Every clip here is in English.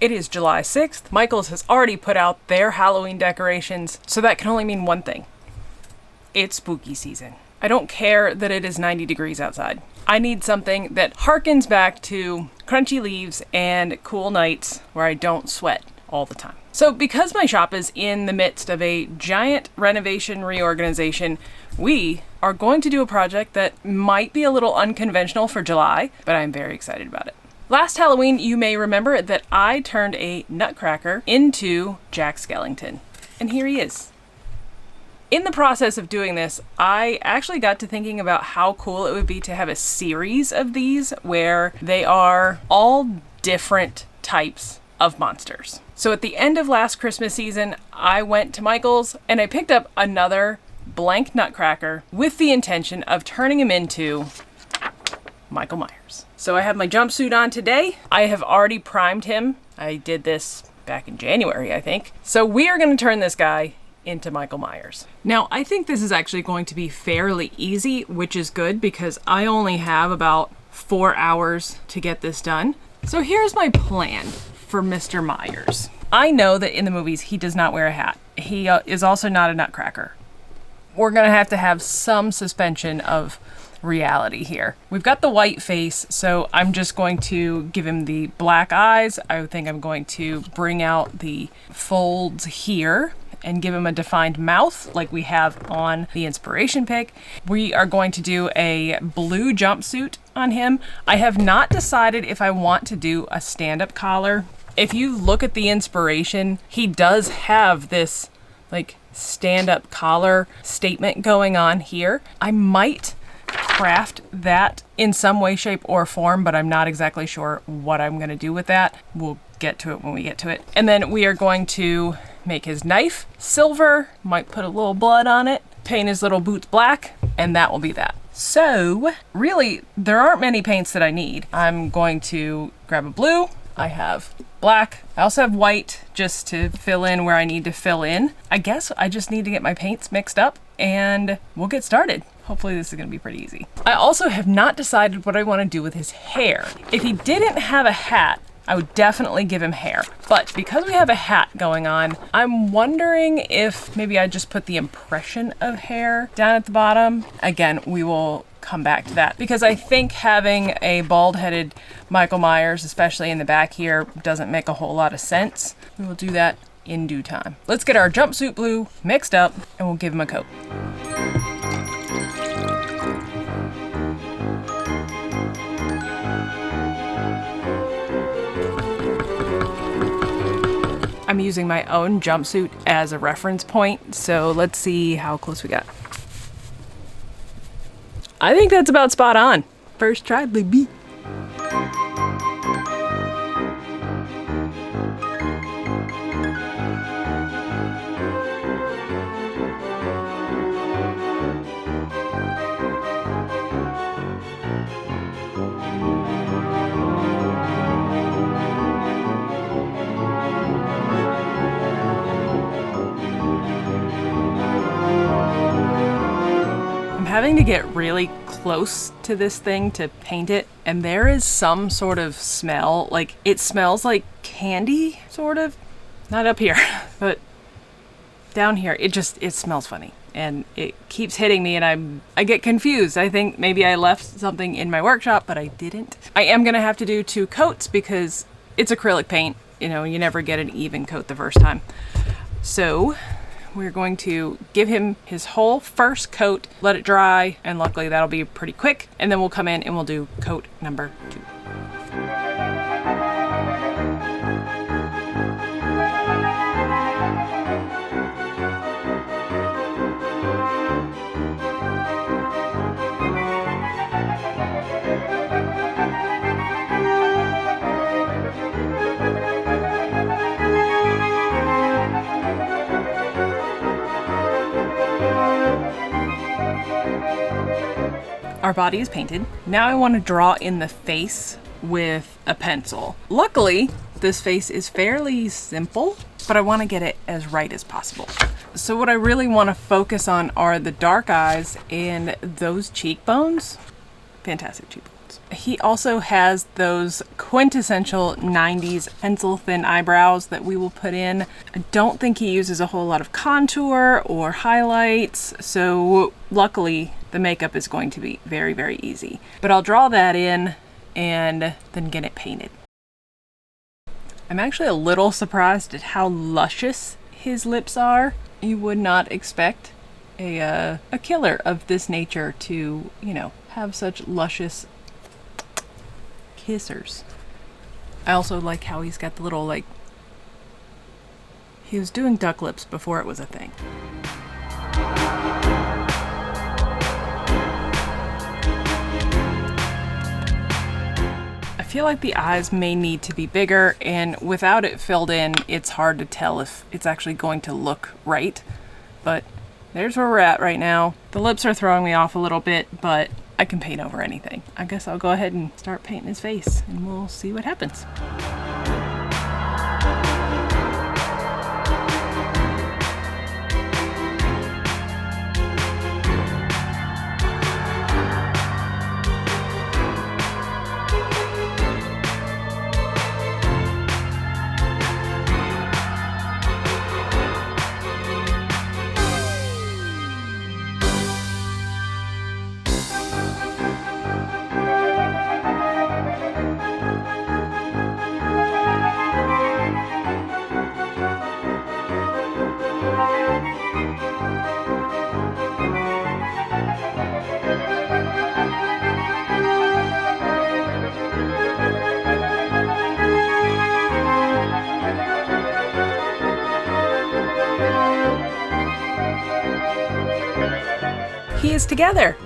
It is July 6th. Michaels has already put out their Halloween decorations, so that can only mean one thing. It's spooky season. I don't care that it is 90 degrees outside. I need something that harkens back to crunchy leaves and cool nights where I don't sweat all the time. So because my shop is in the midst of a giant renovation reorganization, we are going to do a project that might be a little unconventional for July, but I'm very excited about it. Last Halloween, you may remember that I turned a nutcracker into Jack Skellington, and here he is. In the process of doing this, I actually got to thinking about how cool it would be to have a series of these where they are all different types of monsters. So at the end of last Christmas season, I went to Michael's and I picked up another blank nutcracker with the intention of turning him into Michael Myers. So I have my jumpsuit on today. I have already primed him. I did this back in January, I think. So we are going to turn this guy into Michael Myers. Now, I think this is actually going to be fairly easy, which is good because I only have about 4 hours to get this done. So here's my plan for Mr. Myers. I know that in the movies he does not wear a hat. He is also not a nutcracker. We're gonna have to have some suspension of reality here. We've got the white face, so I'm just going to give him the black eyes. I think I'm going to bring out the folds here and give him a defined mouth like we have on the inspiration pic. We are going to do a blue jumpsuit on him. I have not decided if I want to do a stand-up collar. If you look at the inspiration, he does have this like stand-up collar statement going on here. I might craft that in some way, shape, or form, but I'm not exactly sure what I'm gonna do with that. We'll get to it when we get to it. And then we are going to make his knife silver, might put a little blood on it, paint his little boots black, and that will be that. So really, there aren't many paints that I need. I'm going to grab a blue. I have black. I also have white just to fill in where I need to fill in. I guess I just need to get my paints mixed up and we'll get started. Hopefully this is gonna be pretty easy. I also have not decided what I wanna do with his hair. If he didn't have a hat, I would definitely give him hair. But because we have a hat going on, I'm wondering if maybe I just put the impression of hair down at the bottom. Again, we will come back to that because I think having a bald-headed Michael Myers, especially in the back here, doesn't make a whole lot of sense. We will do that in due time. Let's get our jumpsuit blue mixed up and we'll give him a coat. I'm using my own jumpsuit as a reference point, so let's see how close we got. I think that's about spot on. First try, baby. Having to get really close to this thing to paint it, and there is some sort of smell, like it smells like candy, sort of. Not up here, but down here, it smells funny. And it keeps hitting me and I get confused. I think maybe I left something in my workshop, but I didn't. I am gonna have to do 2 coats because it's acrylic paint. You know, you never get an even coat the first time. So we're going to give him his whole first coat, let it dry, and luckily that'll be pretty quick. And then we'll come in and we'll do coat number 2. Our body is painted. Now I want to draw in the face with a pencil. Luckily, this face is fairly simple, but I want to get it as right as possible. So what I really want to focus on are the dark eyes and those cheekbones. Fantastic cheekbones. eyebrows. He also has those quintessential 90s pencil thin eyebrows that we will put in. I don't think he uses a whole lot of contour or highlights, so luckily the makeup is going to be very, very easy. But I'll draw that in and then get it painted. I'm actually a little surprised at how luscious his lips are. You would not expect a killer of this nature to, you know, have such luscious kissers. I also like how he's got the little, like, he was doing duck lips before it was a thing. I feel like the eyes may need to be bigger, and without it filled in, it's hard to tell if it's actually going to look right. But there's where we're at right now. The lips are throwing me off a little bit, but I can paint over anything. I guess I'll go ahead and start painting his face, and we'll see what happens. He is together.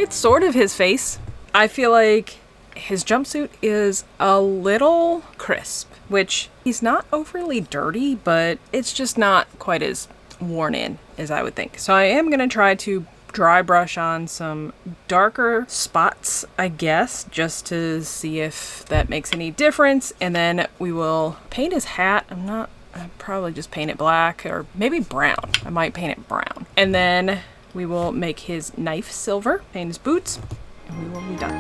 It's sort of his face. I feel like his jumpsuit is a little crisp, which he's not overly dirty, but it's just not quite as worn in as I would think. So I am going to try to dry brush on some darker spots, I guess, just to see if that makes any difference. And then we will paint his hat. I'll probably just paint it black or maybe brown. I might paint it brown. And then we will make his knife silver, paint his boots, and we will be done.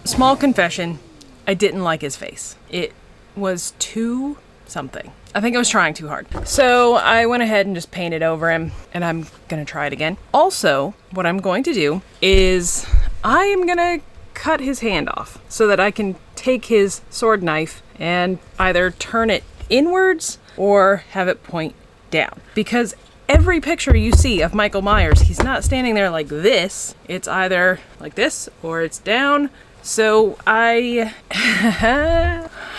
Small confession. I didn't like his face. It was too something. I think I was trying too hard. So I went ahead and just painted over him, and I'm gonna try it again. Also, what I'm going to do is I am gonna cut his hand off so that I can take his sword knife and either turn it inwards or have it point down. Because every picture you see of Michael Myers, he's not standing there like this. It's either like this or it's down. So I'm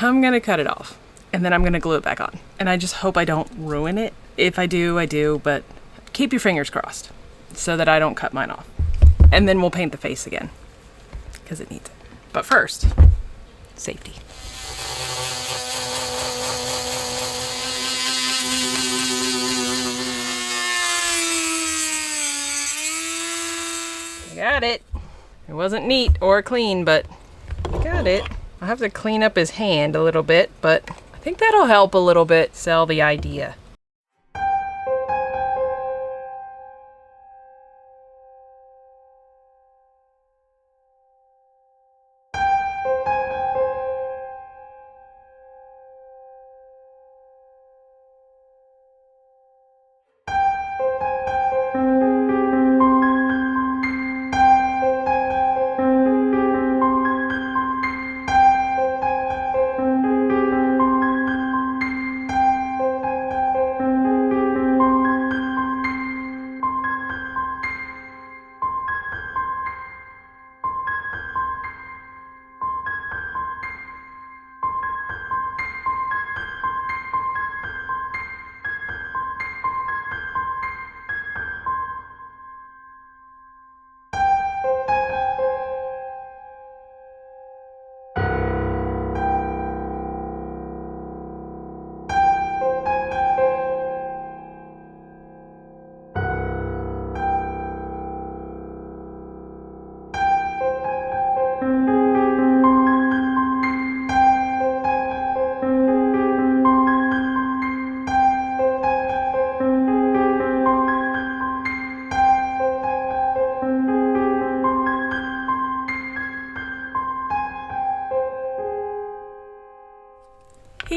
gonna cut it off and then I'm gonna glue it back on. And I just hope I don't ruin it. If I do, I do, but keep your fingers crossed so that I don't cut mine off. And then we'll paint the face again because it needs it. But first, safety. I got it. It wasn't neat or clean, but I got it. I'll have to clean up his hand a little bit, but I think that'll help a little bit sell the idea.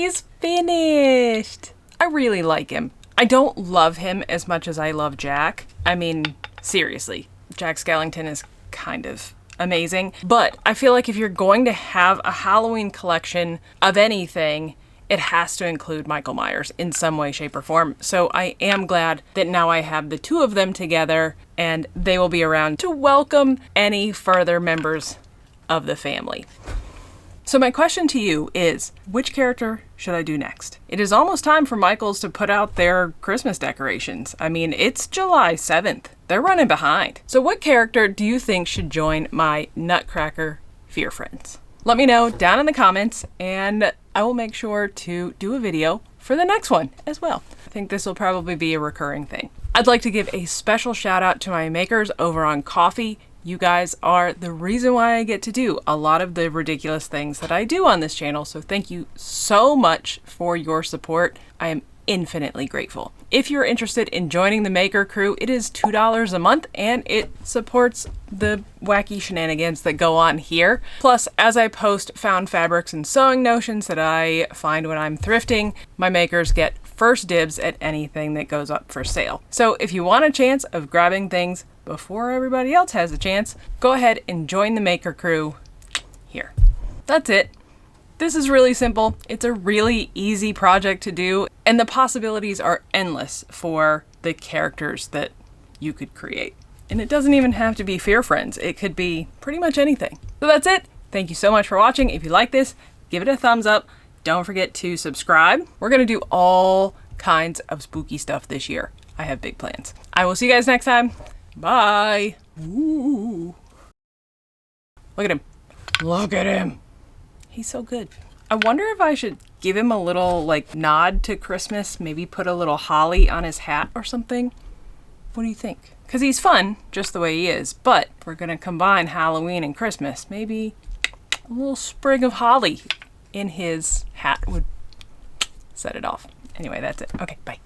He's finished. I really like him. I don't love him as much as I love Jack. I mean, seriously, Jack Skellington is kind of amazing. But I feel like if you're going to have a Halloween collection of anything, it has to include Michael Myers in some way, shape, or form. So I am glad that now I have the two of them together, and they will be around to welcome any further members of the family. So my question to you is, which character should I do next? It is almost time for Michaels to put out their Christmas decorations. I mean, it's July 7th. They're running behind. So what character do you think should join my Nutcracker Fear Friends? Let me know down in the comments, and I will make sure to do a video for the next one as well. I think this will probably be a recurring thing. I'd like to give a special shout out to my makers over on Ko-fi. You guys are the reason why I get to do a lot of the ridiculous things that I do on this channel, so thank you so much for your support. I am infinitely grateful. If you're interested in joining the maker crew, it is $2 a month and it supports the wacky shenanigans that go on here. Plus, as I post found fabrics and sewing notions that I find when I'm thrifting, my makers get first dibs at anything that goes up for sale. So if you want a chance of grabbing things before everybody else has a chance, go ahead and join the maker crew here. That's it. This is really simple. It's a really easy project to do, and the possibilities are endless for the characters that you could create. And it doesn't even have to be Fear Friends. It could be pretty much anything. So that's it. Thank you so much for watching. If you like this, give it a thumbs up. Don't forget to subscribe. We're gonna do all kinds of spooky stuff this year. I have big plans. I will see you guys next time. Bye. Ooh. Look at him. Look at him. He's so good. I wonder if I should give him a little like nod to Christmas, maybe put a little holly on his hat or something. What do you think? Because he's fun just the way he is, but if we're gonna combine Halloween and Christmas, maybe a little sprig of holly in his hat would set it off. Anyway, that's it. Okay, bye.